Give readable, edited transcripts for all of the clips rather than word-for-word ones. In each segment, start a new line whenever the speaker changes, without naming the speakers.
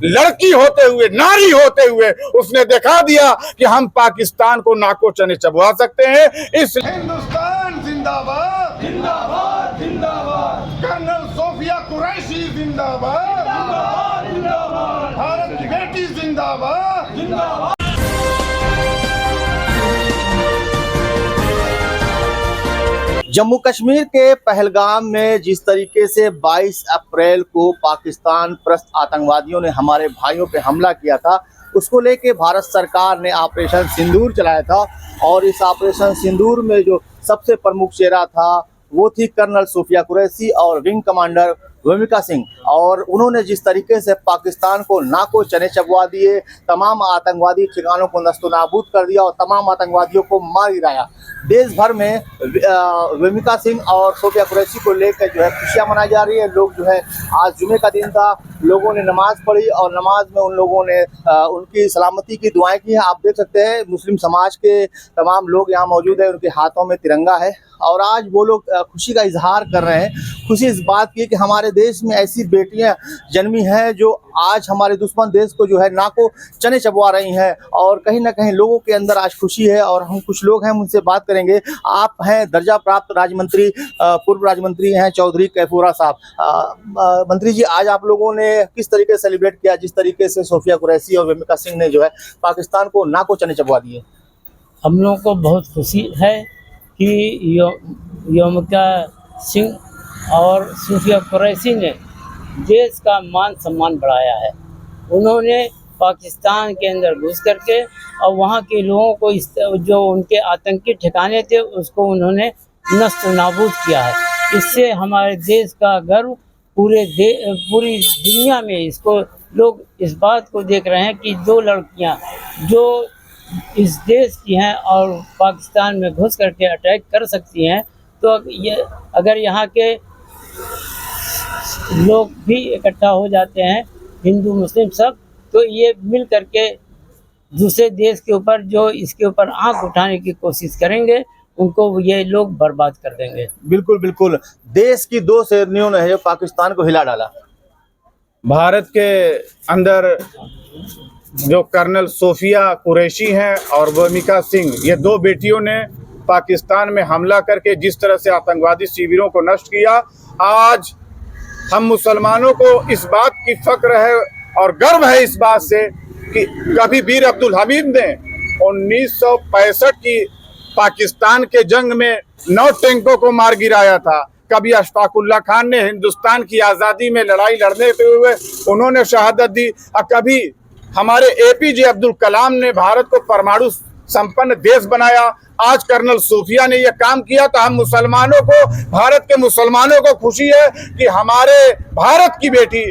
लड़की होते हुए, नारी होते हुए उसने दिखा दिया कि हम पाकिस्तान को नाको चने चबवा सकते हैं। इस
हिंदुस्तान जिंदाबाद जिंदाबाद जिंदाबाद, कर्नल सोफिया कुरैशी जिंदाबाद जिंदाबाद जिंदाबाद, भारत की बेटी जिंदाबाद जिंदाबाद।
जम्मू कश्मीर के पहलगाम में जिस तरीके से 22 अप्रैल को पाकिस्तान परस्त आतंकवादियों ने हमारे भाइयों पे हमला किया था, उसको लेके भारत सरकार ने ऑपरेशन सिंदूर चलाया था। और इस ऑपरेशन सिंदूर में जो सबसे प्रमुख चेहरा था वो थी कर्नल सोफिया कुरैशी और विंग कमांडर भूमिका सिंह। और उन्होंने जिस तरीके से पाकिस्तान को नाको चने चबवा दिए, तमाम आतंकवादी ठिकानों को नस्तनाबूद कर दिया और तमाम आतंकवादियों को मार गिराया। देश भर में भूमिका सिंह और सोफिया कुरैशी को लेकर जो है खुशियाँ मनाई जा रही है। लोग जो है, आज जुमे का दिन था, लोगों ने नमाज पढ़ी और नमाज में उन लोगों ने उनकी सलामती की दुआएं की हैं। आप देख सकते हैं मुस्लिम समाज के तमाम लोग यहाँ मौजूद हैं, उनके हाथों में तिरंगा है और आज वो लोग खुशी का इजहार कर रहे हैं। खुशी इस बात की कि हमारे देश में ऐसी बेटियां जन्मी हैं जो आज हमारे दुश्मन देश को जो है नाको चने चबवा रही हैं। और कहीं ना कहीं लोगों के अंदर आज खुशी है। और हम कुछ लोग हैं, उनसे बात करेंगे। आप हैं दर्जा प्राप्त राज्य मंत्री, पूर्व राज्य मंत्री हैं चौधरी कैफूरा साहब। मंत्री जी, आज आप लोगों ने किस तरीके से सेलिब्रेट किया जिस तरीके से सोफिया कुरैशी और भूमिका सिंह ने जो है पाकिस्तान को नाको चने चबवा दिए?
हम लोगों को बहुत खुशी है कि भूमिका सिंह और सोफिया कुरैशी ने देश का मान सम्मान बढ़ाया है। उन्होंने पाकिस्तान के अंदर घुस करके और वहाँ के लोगों को जो उनके आतंकी ठिकाने थे उसको उन्होंने नष्ट नाबूद किया है। इससे हमारे देश का गर्व पूरी दुनिया में इसको लोग इस बात को देख रहे हैं कि दो लड़कियां जो इस देश की हैं और पाकिस्तान में घुस करके अटैक कर सकती हैं, तो ये अगर यहाँ के लोग भी इकट्ठा हो जाते हैं, हिंदू मुस्लिम सब, तो ये मिल करके दूसरे देश के ऊपर जो इसके ऊपर आंख उठाने की कोशिश करेंगे, उनको ये लोग बर्बाद कर देंगे।
बिल्कुल बिल्कुल, देश की दो शेरनियों ने जो पाकिस्तान को हिला डाला।
भारत के अंदर जो कर्नल सोफिया कुरैशी हैं और भूमिका सिंह, ये दो बेटियों ने पाकिस्तान में हमला करके जिस तरह से आतंकवादी शिविरों को नष्ट किया, आज हम मुसलमानों को इस बात की फक्र है और गर्व है इस बात से कि कभी वीर अब्दुल हमीद ने 1965 की पाकिस्तान के जंग में 9 टैंकों को मार गिराया था। कभी अशफाकुल्ला खान ने हिंदुस्तान की आज़ादी में लड़ाई लड़ने हुए उन्होंने शहादत दी, और कभी हमारे एपीजे अब्दुल कलाम ने भारत को परमाणु संपन्न देश बनाया। आज कर्नल सोफिया ने यह काम किया, तो हम मुसलमानों को, भारत के मुसलमानों को खुशी है कि हमारे भारत की बेटी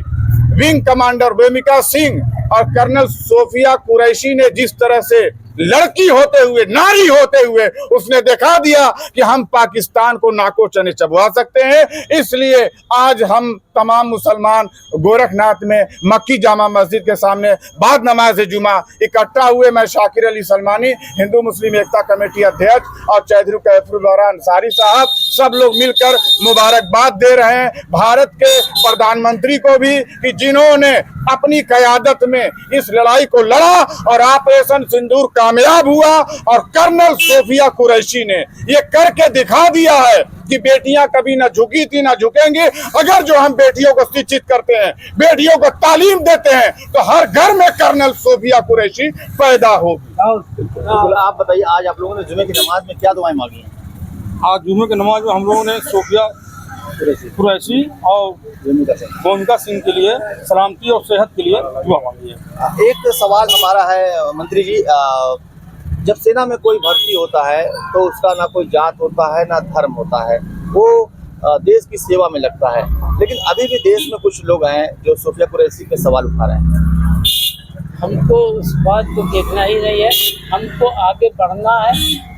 विंग कमांडर भूमिका सिंह और कर्नल सोफिया कुरैशी ने जिस तरह से लड़की होते हुए, नारी होते हुए उसने दिखा दिया कि हम पाकिस्तान को नाको चने चबवा सकते हैं। इसलिए आज हम तमाम मुसलमान गोरखनाथ में मक्की जामा मस्जिद के सामने बाद नमाज जुमा इकट्ठा हुए। मैं शाकिर अली सलमानी, हिंदू मुस्लिम एकता कमेटी अध्यक्ष, और चौधरी कैफूरा अंसारी साहब, सब लोग मिलकर मुबारकबाद दे रहे हैं भारत के प्रधानमंत्री को भी कि जिन्होंने अपनी क़यादत में इस लड़ाई को लड़ा और ऑपरेशन सिंदूर कामयाब हुआ। और कर्नल सोफिया कुरैशी ने ये करके दिखा दिया है कि बेटियां कभी ना झुकी थी ना झुकेंगी। अगर जो हम बेटियों को शिक्षित करते हैं, बेटियों को तालीम देते हैं, तो हर घर में कर्नल सोफिया कुरैशी पैदा होगी।
आप बताइए, आज आप लोगों ने जुमे की नमाज में क्या दुआएं मांगी हैं?
आज जुमे की नमाज में हम लोगों ने सोफिया कुरैशी और भूमिका सिंह के लिए सलामती और सेहत के लिए दुआ मांगी है।
एक सवाल हमारा है मंत्री जी, जब सेना में कोई भर्ती होता है तो उसका ना कोई जात होता है ना धर्म होता है, वो देश की सेवा में लगता है। लेकिन अभी भी देश में कुछ लोग हैं जो सोफिया कुरैशी पे सवाल उठा रहे हैं।
हमको उस बात को देखना ही नहीं है, हमको आगे बढ़ना है।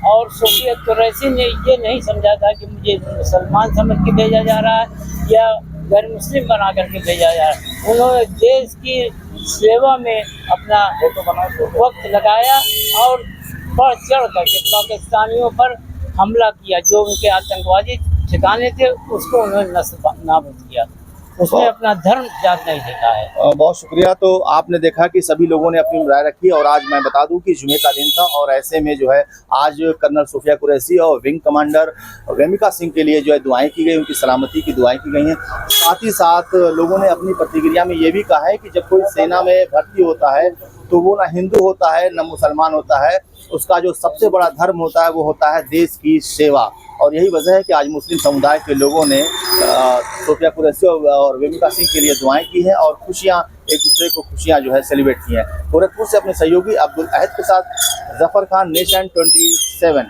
और सोफिया कुरैशी ने ये नहीं समझा था कि मुझे मुसलमान समझ के भेजा जा रहा है या गैर मुस्लिम बना करके भेजा जा रहा है। उन्होंने देश की सेवा में अपना वक्त लगाया और बढ़ चढ़ करके पाकिस्तानियों पर हमला किया। जो उनके आतंकवादी ठिकाने थे उसको उन्होंने नाबूद किया। उसमें अपना धर्म याद नहीं देखा है।
बहुत शुक्रिया। तो आपने देखा कि सभी लोगों ने अपनी राय रखी और आज मैं बता दूं कि जुमे का दिन था और ऐसे में जो है आज कर्नल सोफिया कुरैशी और विंग कमांडर वेमिका सिंह के लिए जो है दुआएं की गई, उनकी सलामती की दुआएं की गई हैं। साथ ही साथ लोगों ने अपनी प्रतिक्रिया में ये भी कहा है कि जब कोई सेना में भर्ती होता है तो वो ना हिंदू होता है ना मुसलमान होता है, उसका जो सबसे बड़ा धर्म होता है वो होता है देश की सेवा। और यही वजह है कि आज मुस्लिम समुदाय के लोगों ने सोफिया कुरैशी और वेमिका सिंह के लिए दुआएं की हैं और खुशियां एक दूसरे को खुशियां जो है सेलिब्रेट की हैं। गोरखपुर से अपने सहयोगी अब्दुल अहद के साथ जफर खान, नेशन 27।